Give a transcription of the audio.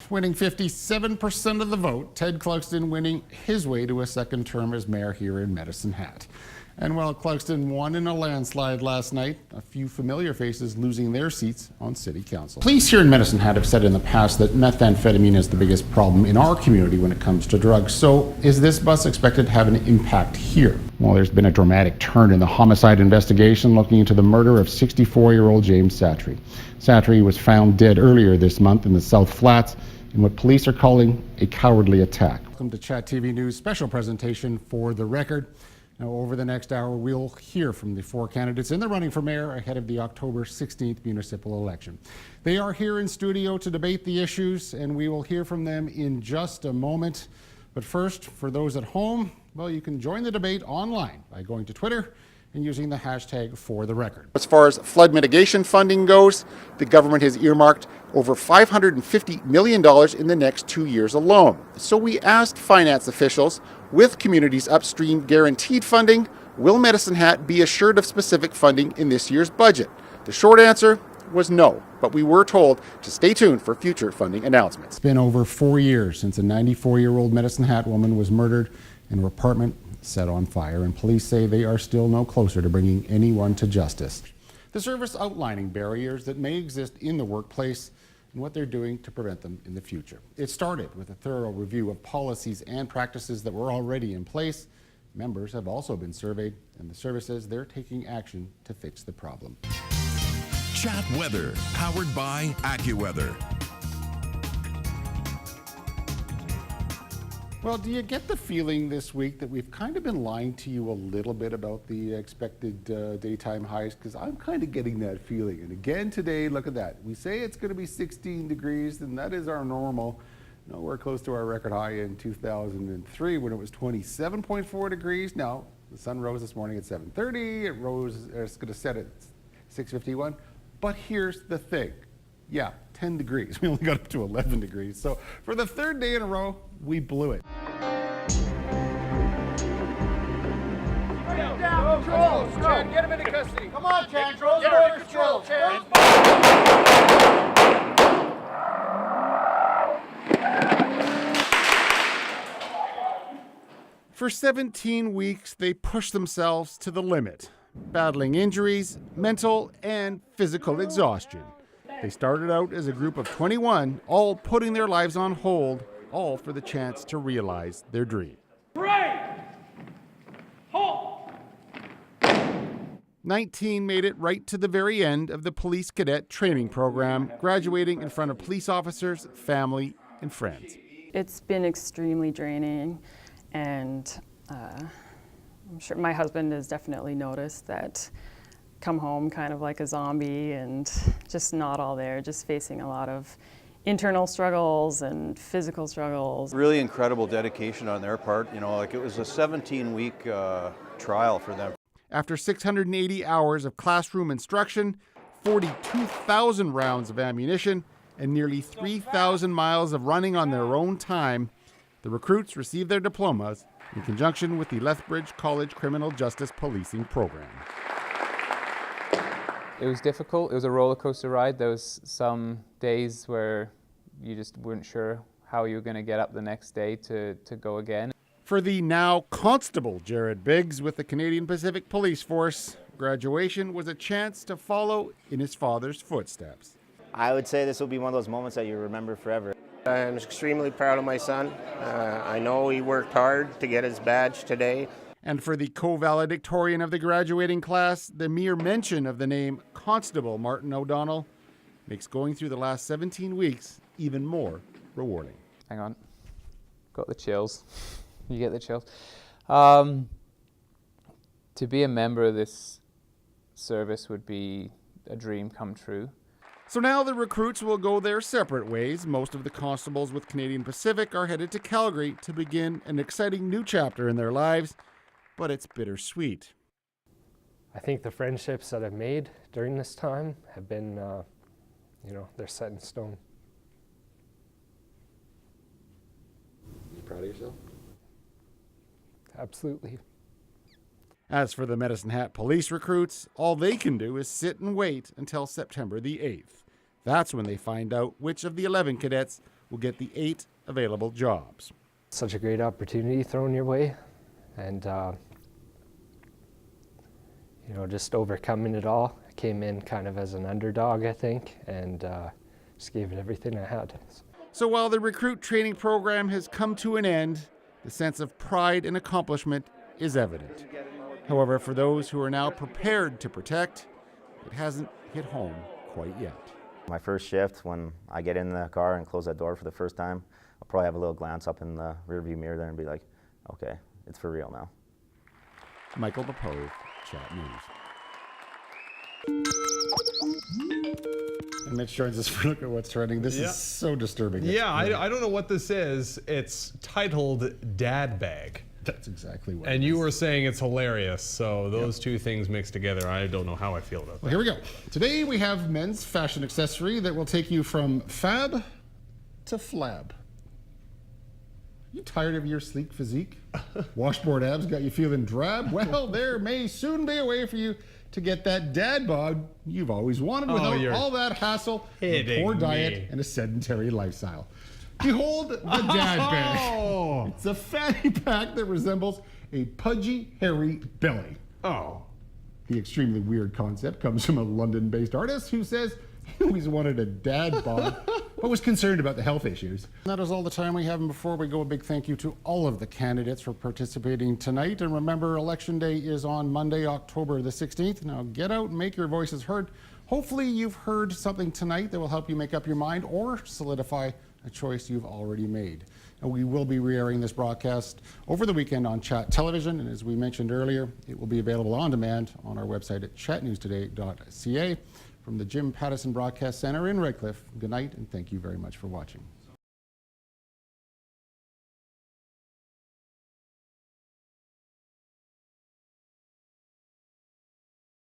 winning 57% of the vote. Ted Clugston winning his way to a second term as mayor here in Medicine Hat. And while Clugston won in a landslide last night, a few familiar faces losing their seats on city council. Police here in Medicine Hat have said in the past that methamphetamine is the biggest problem in our community when it comes to drugs. So is this bus expected to have an impact here? Well, there's been a dramatic turn in the homicide investigation looking into the murder of 64-year-old James Satry. Satry was found dead earlier this month in the South Flats in what police are calling a cowardly attack. Welcome to Chat TV News special presentation for The Record. Now, over the next hour, we'll hear from the four candidates in the running for mayor ahead of the October 16th municipal election. They are here in studio to debate the issues, and we will hear from them in just a moment. But first, for those at home, well, you can join the debate online by going to Twitter and using the hashtag #ForTheRecord. As far as flood mitigation funding goes, the government has earmarked over $550 million in the next 2 years alone. So we asked finance officials, with communities upstream guaranteed funding, will Medicine Hat be assured of specific funding in this year's budget? The short answer was no, but we were told to stay tuned for future funding announcements. It's been over 4 years since a 94-year-old Medicine Hat woman was murdered and her apartment set on fire, and police say they are still no closer to bringing anyone to justice. The service outlining barriers that may exist in the workplace and what they're doing to prevent them in the future. It started with a thorough review of policies and practices that were already in place. Members have also been surveyed, and the service says they're taking action to fix the problem. Chat Weather, powered by AccuWeather. Well, do you get the feeling this week that we've kind of been lying to you a little bit about the expected daytime highs? Because I'm kind of getting that feeling. And again today, look at that. We say it's going to be 16 degrees, and that is our normal. Nowhere close to our record high in 2003 when it was 27.4 degrees. Now, the sun rose this morning at 7:30. It's going to set at 6:51. But here's the thing. Yeah, 10 degrees. We only got up to 11 degrees. So for the third day in a row, we blew it. Down, Trolls! Chad, get him into custody. Come on, Chad. Trolls Get are under under control, control. For 17 weeks, they pushed themselves to the limit, battling injuries, mental and physical exhaustion. They started out as a group of 21, all putting their lives on hold, all for the chance to realize their dream. Right! Halt! 19 made it right to the very end of the police cadet training program, graduating in front of police officers, family, and friends. It's been extremely draining, and I'm sure my husband has definitely noticed that. Come home kind of like a zombie and just not all there, just facing a lot of internal struggles and physical struggles. Really incredible dedication on their part. You know, like it was a 17-week trial for them. After 680 hours of classroom instruction, 42,000 rounds of ammunition, and nearly 3,000 miles of running on their own time, the recruits received their diplomas in conjunction with the Lethbridge College Criminal Justice Policing Program. It was difficult. It was a roller coaster ride. There was some days where you just weren't sure how you were going to get up the next day to go again. For the now Constable Jared Biggs with the Canadian Pacific Police Force, graduation was a chance to follow in his father's footsteps. I would say this will be one of those moments that you remember forever. I'm extremely proud of my son. I know he worked hard to get his badge today. And for the co-valedictorian of the graduating class, the mere mention of the name Constable Martin O'Donnell makes going through the last 17 weeks even more rewarding. Hang on. Got the chills. You get the chills. To be a member of this service would be a dream come true. So now the recruits will go their separate ways. Most of the constables with Canadian Pacific are headed to Calgary to begin an exciting new chapter in their lives. But it's bittersweet. I think the friendships that I've made during this time have been, they're set in stone. You proud of yourself? Absolutely. As for the Medicine Hat police recruits, all they can do is sit and wait until September the 8th. That's when they find out which of the 11 cadets will get the 8 available jobs. Such a great opportunity thrown your way, and you know, just overcoming it all. I came in kind of as an underdog, I think, and just gave it everything I had. So while the recruit training program has come to an end, the sense of pride and accomplishment is evident. However, for those who are now prepared to protect, it hasn't hit home quite yet. My first shift, when I get in the car and close that door for the first time, I'll probably have a little glance up in the rearview mirror there and be like, okay, it's for real now. Michael Popove, Chat News. And Mitch joins us for a look at what's trending. This is so disturbing. Yeah, I don't know what this is. It's titled Dad Bag. That's exactly what And you were saying it's hilarious, so those two things mixed together, I don't know how I feel about that. Well, here we go. Today we have men's fashion accessory that will take you from fab to flab. You tired of your sleek physique? Washboard abs got you feeling drab? Well, there may soon be a way for you to get that dad bod you've always wanted without all that hassle, a poor diet, and a sedentary lifestyle. Behold the dad bag. It's a fanny pack that resembles a pudgy, hairy belly. The extremely weird concept comes from a London-based artist who says he always wanted a dad bod, but was concerned about the health issues. That is all the time we have, and before we go, a big thank you to all of the candidates for participating tonight. And remember, Election Day is on Monday, October the 16th. Now get out and make your voices heard. Hopefully you've heard something tonight that will help you make up your mind or solidify a choice you've already made. And we will be re-airing this broadcast over the weekend on Chat Television, and as we mentioned earlier, it will be available on demand on our website at chatnewstoday.ca. From the Jim Pattison Broadcast Center in Redcliffe, good night and thank you very much for watching.